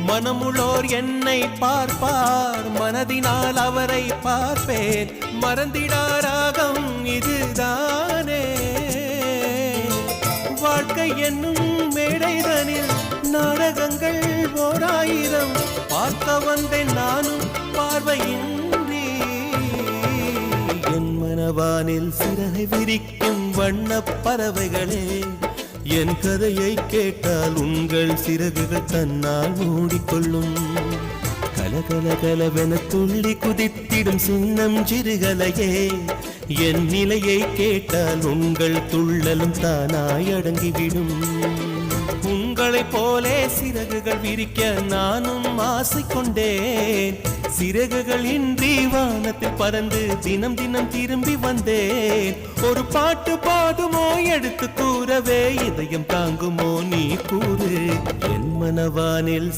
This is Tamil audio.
மனமுளோர் என்னை பார்ப்பார், மனதினால் அவரை பார்ப்பேன். மறந்திடாராகம் இதுதானே, வாழ்க்கை என்னும் மேடைதனில் நாடகங்கள் ஓராயிரம் பார்க்க வந்தேன் நானும் பார்வையின்றி. என் மனவானில் சிறகை விரிக்கும் வண்ணப் பறவைகளே, என் கதையை கேட்டால் உங்கள் சிறகுகள் தன்னால் மூடிக்கொள்ளும். கலகலகலவென துள்ளி குதித்திடும் சின்னம் சிறுகலையே, என் நிலையை கேட்டால் உங்கள் துள்ளலும் தானாய் அடங்கிவிடும். உங்களைப் போலே சிறகுகள் விரிக்க நானும் ஆசை கொண்டேன். சிறகுகள் இன்றி வானத்தில் பறந்து தினம் தினம் திரும்பி வந்தேன். ஒரு பாட்டு பாடுமோ எடுத்து கூறவே, இதயம் தாங்குமோ நீ கூறு. என் மனவானில்